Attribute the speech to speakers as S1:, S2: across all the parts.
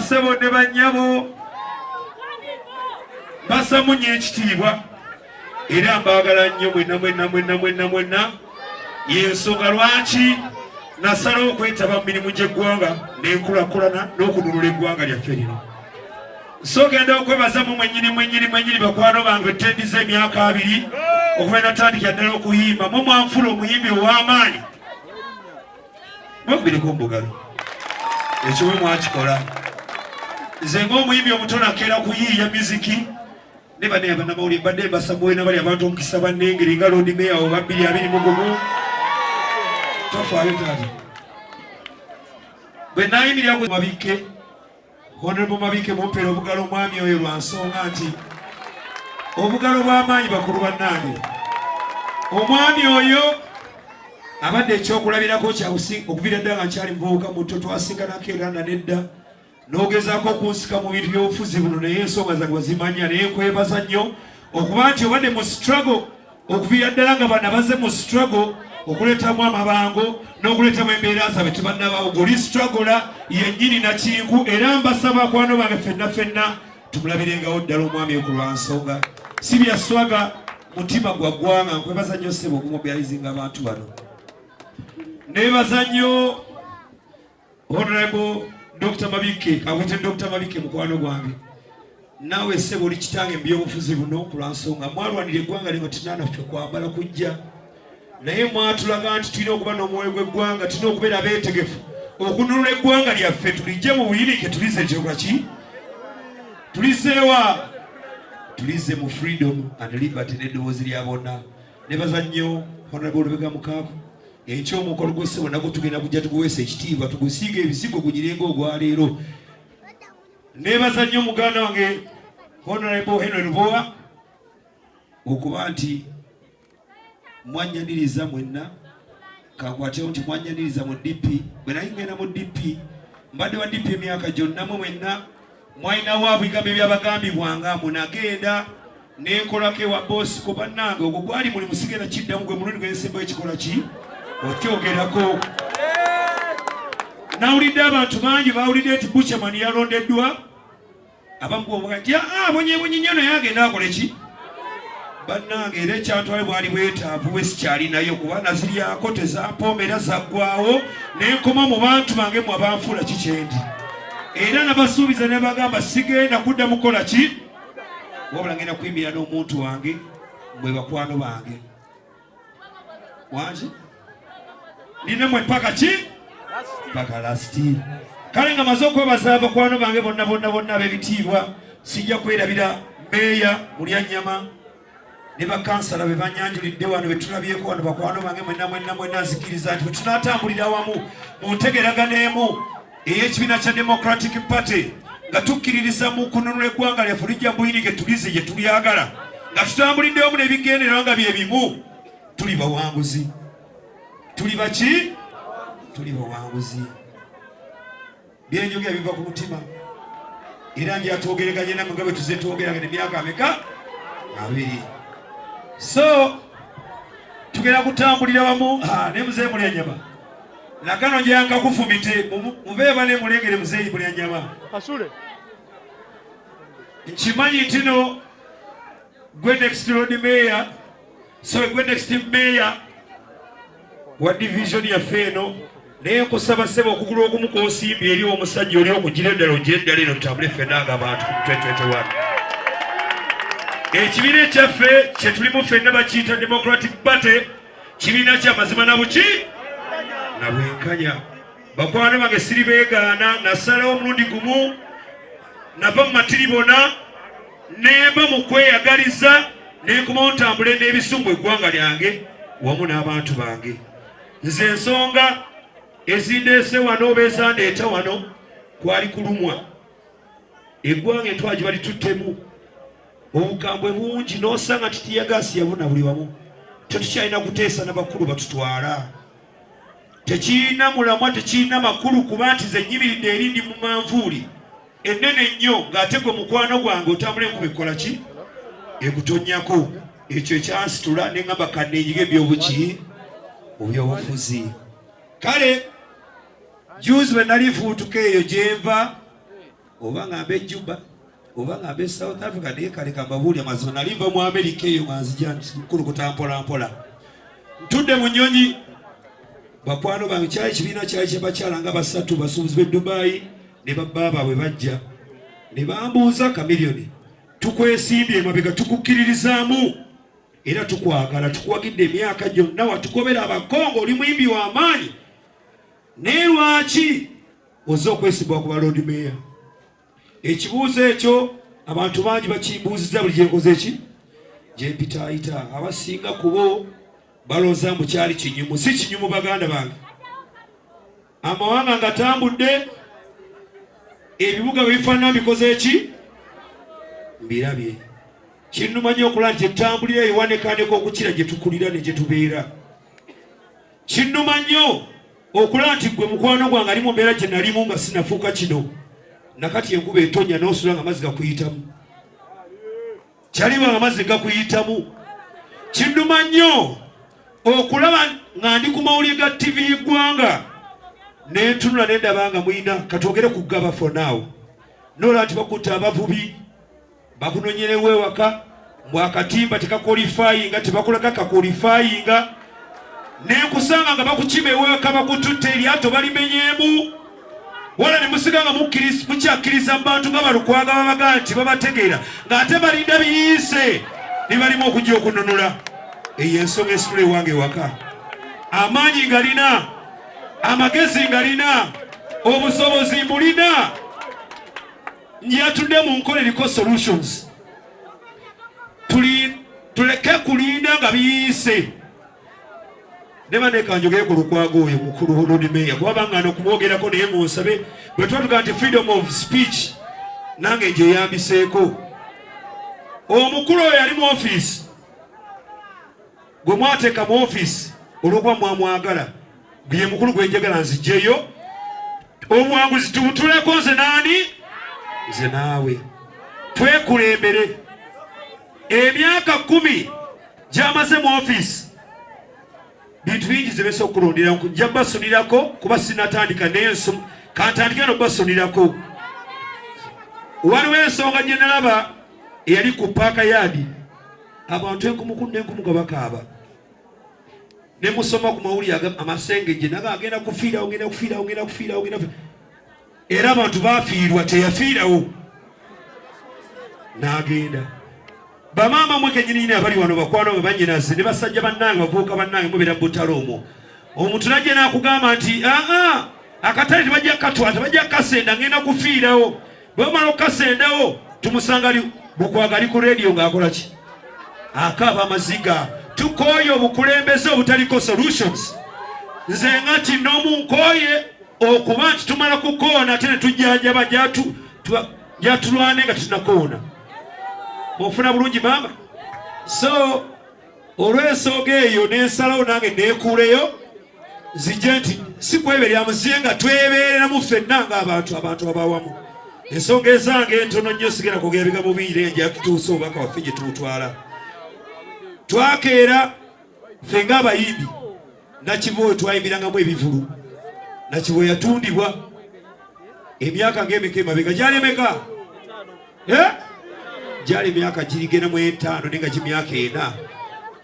S1: basebo ne bannyabo basamunye ekitiibwa era mbaagala nnyo mwenna y'ensonga lwaki nasalawo okwetaba mu mirimu gy'eggwanga n'enkulaakulana n'okununula eggwanga lyaffe lino. So genda okwebaza mu mwennyini bakwano bange ettendiza emyaka 2 okuva natandikira ddala okuyimba mu mwanfula omuyimbi ow'amaanyi mwekubireko mbugalo ekyo bwe mwakikola. Nze ng'omuyimbi omutono akeera kuyiiya miziki ne bane abannamawulire mbadde mbasamuwena bali abantu omukisa bannengeri nga Lord Mayor oba 221 tofaayo taata bwe nayimirira ku Mabike Honorable Mabike mumpeera obugalo omwami oyo lwa nsonga nti obugalo bw'amaanyi bakulu bannange omwami oyo abadde ekyokulabirako okuviira ddala nga nkyali muvubuka muto twasinganako era nedda n'ogezaako okunsika mu bintu by'obufuzi buno naye ensonga zange wazimanya naye nkwebaza nnyo okuba nti obadde mu struggle okuviira ddala nga bana baze mu struggle okuleetamu amabango n'okuleetamu embeera zaabwe tebannabaawo goli struggle yennyini nakinku era mbasaba akwano bange ffenna tumulabirengawo ddala omwami ku lwa nsonga si byaswaga mutima gwa ggwanga nkwebaza nnyo ssebo okumobilizinga abantu bano. Nebaza nnyo Honorable Dr. Mabike akwete Dr. Mabike mukwano gwange naawe ssebo oli kitange mu by'obufuzi buno ku lwa nsonga mwalwanira eggwanga lino tinanaffe kwambala kujja naye mwatulaga nti tulina okuba n'omwoyo gw'eggwanga tulina okubeera beetegefu okununula eggwanga lyaffe tulijje mu buyinike tulize ekyokola ki tulizeewa tulize mu freedom and liberty n'eddoboozi lya bonna. Nebaza nnyo Honorable Lubega Mukaabu ekyomukolo gw'essebo nagwo tugenda kujja tuguweesa ekitiibwa tugusiiga ebisigo gunyirenga ogwaleero. Nebaza nnyo muganda wange Honorable Henry Lubowa okuba nti mwanyaniriza mwenna kakwatewo nti mwanyaniriza mu DP bwe naye ngenda mu DP mbadde wa DP emyaka gyonna mwenna mwalinawo abigambo ebyabagambibwanga munagenda nenkolako ewa boosi ku bannange ogwo gwali muli musigera kiddamu gwe mulundi gwensembayo ekikola ki okyogerako. Nawulidde abantu bangi bawulidde nti Buchaman yalondeddwa abamu bomuga nti bonyebonyi nnyo naye agenda akola ki bannange era ekyantwale bwali bwetaavu bwe sikyalinayo kuba naziryako tezampomera zaggwawo nenkoma mu bantu bange mwe abanfuula kikyendi era nabasuubiza ne bagamba sigenda kudda mukola ki wabula ngenda kuyimirira n'omuntu wange mwe bakwano bange wangi nina mwe paka ki paka lasti kale nga maze okwebaza abakwano bange bonna ab'ebitiibwa sijja kwerabira Meeya Mulyanyama ne bakansala be banyanjulidde wano be tulabyeko wano bakwano bange mwenna nzikiriza nti bwe tunaatambulira wamu mu ntegeraganeemu ey'ekibiina kya Democratic Party nga tukkiririza mu kununula eggwanga lyaffe lijja mbuyinike tulize gye tulyagala nga tutambulidde wamu n'ebigendererwa nga bye bimu tuli bawanguzi. Tuli baki? Tuli bawanguzi. Byenjogera biva ku mutima era ndyatwogeraganye namwe nga bwe tuzze twogeragane emyaka ameka 2. So tugenda kutambulira wamu ne Muzeeyi Mulyanyama nakano njanga kufumite mubeeba ne mulengere Muzeeyi Mulyanyama
S2: asule
S1: nkimanyi ntino gwe next Lord Mayor so gwe next Mayor wa division ya feno naye nkusaba ssebo okugula okumu k'osimbi eri omusajja oli okugira eddala ogira eddala eno tutambule ffenna ng'abantu 2021. Ekibiina ekyaffe kye tulimu ffenna bakiyita Democratic Party kibiina kya mazima na buki na bwenkanya. Bakwano bange siri beegaana nasalawo omulundi gumu nava mu matiribona nemba mu kweyagaliza nenkomawo ntambule n'ebisumbu eggwanga lyange wamu n'abantu bange. Nze ensonga ezindeese wano oba ezandeeta wano kwali kulumwa eggwanga entwaji bali tuttemu obukambwe bungi n'osanga titiyagasi yabuna buli wamu tetukyalina kuteesa n'abakulu batutwala tekirina mulamwa tekirina makulu kuba nti ze nnyimiridde erindi mu manvuuli ennene nnyo ng'ate gwe mukwano gwange otambula enkuba ekola ki ekutonnyako ekyo ekyansitula ne ngamba kanneenyiga ebyobuki mu byobufuzi. Kale juzi bwe nali fuutuka eyo gye nva oba ngambe Juba oba ngambe South Africa naye kale kambabuuli amazima nalimba mu America eyo nganzija mukulu kutampola mpola ntudde mu nnyonyi bakwano bange kyali kibiina kyali kyebakyala nga basatu basuubuzi b'e Dubai ne babbaaba bwe bajja ne bambuuza Chameleone tukwesimbye emabega tukukkiririzaamu era tukwagala tukuwagidde emyaka gyonna watukobera abakongo oli muyimbi w'amaanyi naye lwaki oza okwesibwa ku baloodi meeya ekibuuzo ekyo abantu bangi bakimbuuzizza buli gyenkoze eki gyempitaayita abasinga kubo balooza mbu kyali kinyumu si kinyumu baganda bange amawanga ngatambudde ebibuga bifaanana bikoze eki mbirabye kinnuma nnyo okulaba nti etambulira ewanekaaneka okukira gye tukulira ne gye tubeera kinnuma nnyo okulaba nti gwe mukwano gwange ali mu mbeera gye nalimu nga sinafuuka kino nakati enkuba etonya n'osula nga amazzi gakuyitamu kyaliba nga amazzi gakuyitamu kinnuma nnyo okulaba nga ndi ku mawulire ga TV y'eggwanga nentunula nendaba nga mwina katwogere ku gaba for now nola nti bakutta abavubi bakunonyerewo ewaka mwakatimba tekakolifayinga tebakulaga kakolifayinga nenkusanga nga bakukima ewaka bakututte eryato balimenyeemu wala ne musiga nga mukyakkiriza mu bantu nga balukwaga babaga nti babategeera ng'ate balinda biyiise ne balimu okujja okununula eyo ensonga esitula ewange ewaka amaanyi ngalina amagezi ngalina obusobozi mbulina njatudde mu nkola eriko solutions tuleke kulinda nga biyiise neba nekanjogere ku lukwago oyo mukulu Lord Mayor kuba bangana okumwogerako naye munsabe bwe twatuga nti freedom of speech nange gye yambiseeko omukulu oyo yali mu office gwe mwateeka mu office olwokuba mwamwagala gwe mukulu gwenjagala nzijjeyo obuwanguzi tubutuleko nze naani nze naawe twekulembere emyaka 10 gyamaze mu office bintu bingi zebeesa okulonderako nja basunirako kuba sinatandika nenso kantandike nobasunirako waliwo ensonga gye nalaba eyali ku paaka yaadi abantu 10,000 nga bakaaba ne musoma ku mawulire amasengejje naga agenda kufiirawo era abantu bafiirwa teyafiirawo n'agenda bamaama mwe kenyini abali wano bakwano bwe banyinaze ne basajja bannange bavubuka bannange mubeera butalo omwo omuntu najje n'akugamba nti akatale tebajja katwala tebajja kasenda ngenda kufiirawo bwe bamala okukasendawo tumusanga bukwaga ali ku radio ng'akola ki akaaba amaziga tukooye obukulembeze obutaliko solutions nze ngati n'omunkooye okuba nti tumala kukoona ate ne tujjanjaba gyatulwane nga tunakoona ofuna bulungi mama so olw'ensonga eyo nensalawo nange neekuuleyo nzije nti si kweberya muziye nga twebeereramu ffenna ng'abantu abawamu ensonga ezange entono nnyo sigenda kugera ebigambo bingi naye nja kutuusa obubaka waffe gye tuutwala twakeera ffe ng'abayimbi Nakivuyo twayimbirangamu ebivulu Nakivuyo yatundibwa emyaka ng'emeka emabega gyali emeka gyali emyaka girigenda mu 5 nenga gy'emyaka 4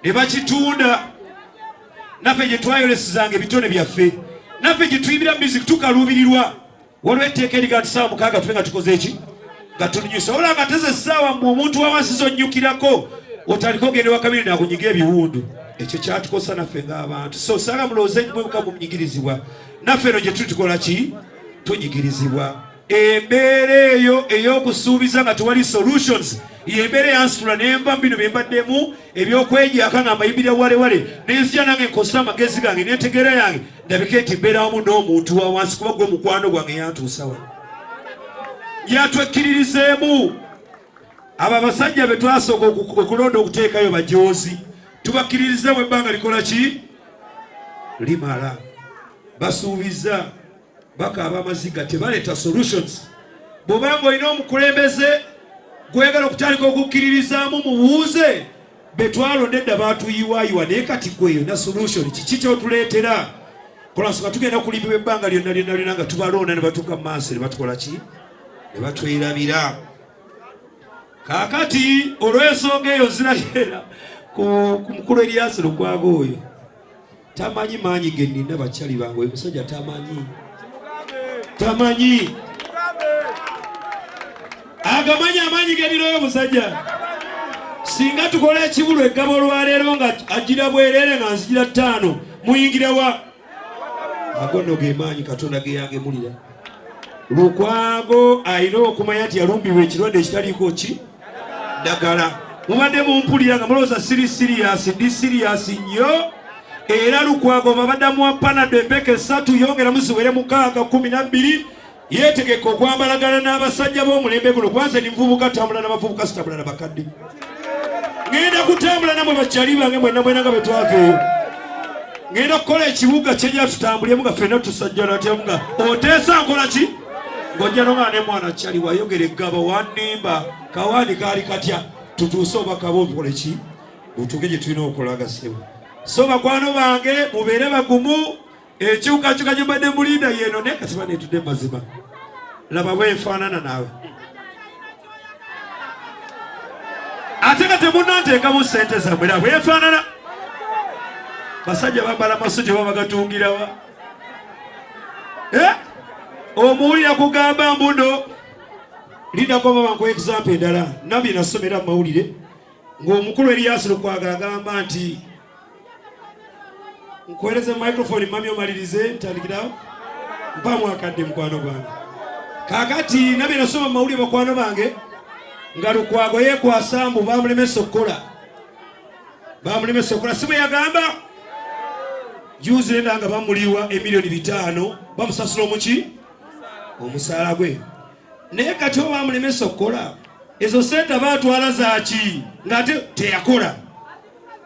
S1: ne bakitunda naffe gye twayolesezanga ebitone byaffe naffe gye tuyimbira music tukaluubirirwa waliwo etteeka eriga nti ssaawa 6 tube nga tukoze eki nga tunyusa wala nga teze essaawa mu omuntu wawansi zonnyukirako otandika ogenda wakabiri nakunyiga ebiwundu ekyo kyatukosa naffe ng'abantu so saala mulowooze mwebuka mu nyigirizibwa naffe eno gye tuli tukola ki tunyigirizibwa embeera eyo ey'okusuubiza nga tewali solutions yembeera eyansitula nemba bino byembaddemu ebyokwejjaaka nga mayimbira walewale nenzija nange nkozesa amagezi gange n'entegeera yange ndabika enti mbeera wamu n'omuntu wa wansi kuba gwe mukwano gwange yantuusa wano yatwekkiririzeemu abo abasajja be twasooka okulonda okuteekayo bajoozi tubakkiririza mu ebbanga likola ki limala basuubiza bakaaba amaziga tebaleeta solutions bw'obanga olina omukulembeze gwegala okutandika okukkiririzaamu mubuuze be twalonda edda baatuyiwaayiwa naye kati gweyo na solution kiki kyotuleetera kola nsonga tugenda kulimbibwa ebbanga lyonna nga tubalonda ne batuuka mu maaso ne batukola ki ne batwerabira. Kaakati olw'ensonga eyo zirayera ku mukulu Erias Lukwago oyo tamanyi maanyi ge nnina bakyali bange, oyo musajja tamanyi agamanyi amaanyi ge nnina oyo musajja. Singa tukola ekibulu eggabo olwaleero nga agira bwereere nga nzigira 5 muyingira wa agono ge maanyi Katonda ge yagemulira. Lukwago alina okumanya nti yalumbibwa ekirwadde ekitaliiko ki ddagala. Mubadde mumpulira nga mulowooza siri serious nnyo. Era Lukwago babadde amuwa panado empeke 3 yongeramu ziwere 6 12 yeetegeka okwambalagana n'abasajja b'omulembe guno. Kwanza ni muvubuka tambula n'abavubuka sitabula na bakadde. Ngenda kutambula namwe bakyali bange mwenna nga bwe twaveeyo. Ngenda kukola ekibuga kyenja tutambulemu nga ffenna tusajjala atyamu nga oteesa nkola ki? Ng'ojja n'omwana ne mwana kyali wayogera eggabo wannimba kawaani kaali katya tutuuse obaka bw'obukole ki? Butuuke gye tulina okulaga ssebo. So bakwano bange mubeere bagumu, ekyukakyuka gye mbadde mulinda yeeno naye kati baneetudde mazima. Laba bwenfaanana naawe. Ate nga temunnanteekamu ssente zammwe laba bwenfaanana. Basajja bambala amasuti oba bagatungira wa? Omuwulira kugamba mbuno lindako babanku example endala nabye nasomera mu mawulire ng'omukulu Erias Lukwago agamba nti nkuweereze microphone mami omalirize ntandikirawo mpamu akadde mukwano gwange. Kaakati nabye nasoma mu mawulire bakwano bange nga Lukwago yeekwasa mbu bamulemesa okukola si bwe yagamba juzi nenda nga bamuliwa $5,000,000 bamusasula omuki omusaala gwe. Naye kati oba bamulemesa okukola ezo sente baatwala zaaki ng'ate teyakola.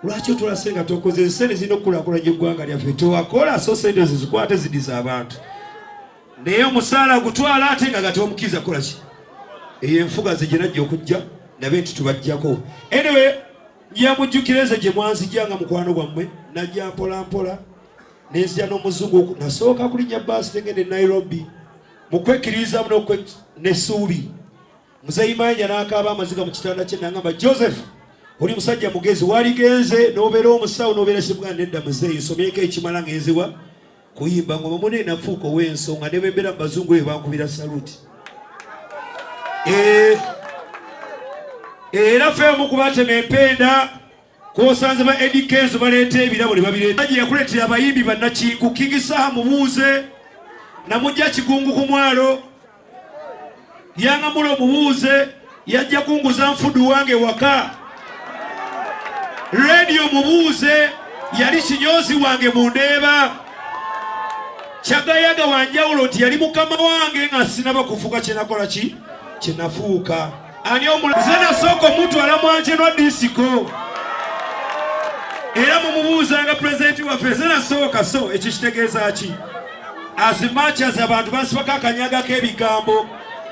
S1: Lwaki otulase nga tokoze sente zirina okukulaakulanya eggwanga lyaffe tewakola so sente ezo zikwate zidiza abantu. Naye omusaala gutwala ate nga gatomukiza kola ki? Eyo enfuga ze gye najja okujja nabe nti tubajjako. Anyway yamujjukireze gye mwanzijjanga mukwano gwammwe najja mpola nenzija n'omuzungu nasooka kulinnya baasi negende e Nairobi mukwekiriza muno n'essuubi. Muzeyi Manja n'akaaba amaziga mu kitanda kye n'agamba Joseph oli musajja mugezi waligenze n'obeera omusawo n'obeera Kibuganda nedda muzeeyi nsomyeko ekimala ngenziwa kuyimba ngoma mune nafuuka ow'ensonga ne bembeera mu bazungu bwe bankubira saluti. Era ffe ku batema empenda kwosanze ba Eddie Kenzo baleeta ebirabo ne babireeta. Gye yakuleetera abayimbi bannakinku King Saha mubuuze namujja Kigungu ku mwalo yangamula omubuuze yajja kunguza nfudu wange waka. Radio mubuuze yali kinyozi wange mundeeba. Kyagayaga wanjawulo nti yali mukama wange nga sinaba kufuuka kyenakola ki kyenafuuka. Ani omulaze nasooka omutwala mwanjenwa disiko era mumubuuzanga pulezidenti waffe ze nasooka so ekyo kitegeeza ki? As much as abantu basibako akanyaga k'ebigambo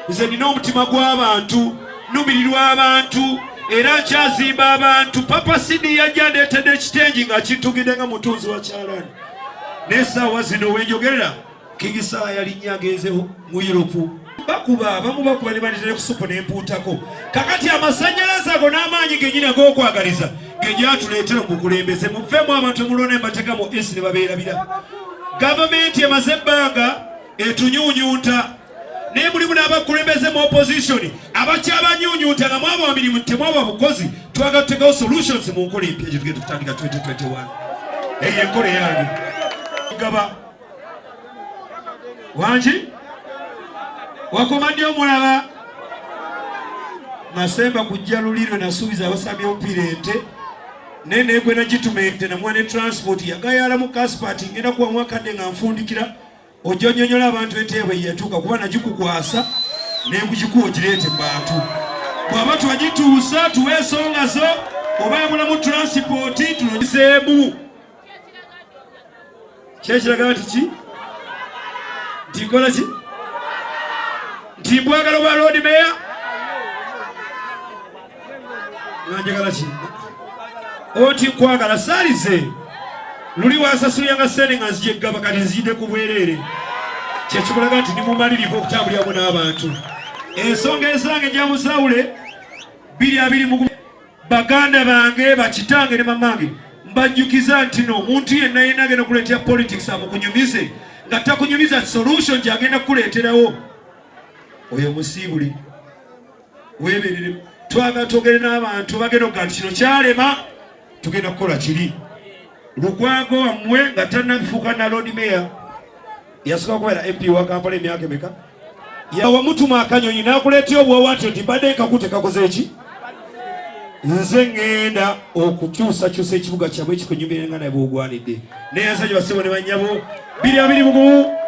S1: nze nina omutima gw'abantu numirirwa abantu era nkyazimba abantu. Papa Sidi yajja ndeetedde ekitengi nga kintugidde nga mutunzi wa kyalaani. N'essaawa zino wenjogerera King Saha yalinnya agenze mu Europe bakuba abamu bakuba ne banetera ku supu n'empuutako. Kakati amasannyalaze ago n'amaanyi gennyini ag'okwagaliza ge atuleetera mu bukulembeze muveemu abantu mulona embateeka mu esi ne babeerabira. Gavumenti emaze ebbanga etunyuunyuuta naye mulimu n'abakulembeze mu opposition abakyabanyuunyuuta nga mwaba wa mirimu temwaba bukozi. Twagala tuteekawo solutions mu nkola empya gye tugenda tutandika 2021. Eyo enkola yange gaba wangi wakomandya omulaba nasemba kujja luliro nasuubiza abasambye omupiira ente naye negwe nagitumente namuwa ne transport yagayala mu Kaspat ngenda kuwamu akadde nga nfundikira ojja onyonyola abantu ente bwe yatuuka kuba nagikukwasa nenkugikuwa ogireete mu bantu. Bw'aba twagituusa tuwe ensonga zo oba yabulamu transport tunogiseemu. Kyekiraga nti ki? Ntikola ki? Nti mbwagala obwa road mayor? Nanjagala ki? Oti nkwagala saalize. Luli wansasuliranga ssente nga nzija eggaba kati nzijidde ku bwereere. Kyekikulaga nti ndi mumalirivu okutambuliramu n'abantu. ensonga ezange njamuzaawule 2 baganda bange bakitange ne mamange mbajjukiza nti no omuntu yenna yenna agenda kuleetera politics akukunyumize nga takunyumiza solution gyagenda kukuleeterawo oyo musiibuli weeberere twagala twogere n'abantu bagenda okuga nti kino kyalema tugenda kukola kiri Lukwago wammwe nga tannafuuka na Lord Mayor yasooka kubeera MP wa Kampala emyaka emeka yawamutuma akanyonyi n'akuleetera obwowatyo nti mbadde nkakute kakoze eki nze ngenda okukyusakyusa ekibuga kyabwe ekikunyumira nga naye bwogwanidde naye nsajja basebo ne bannyabo 2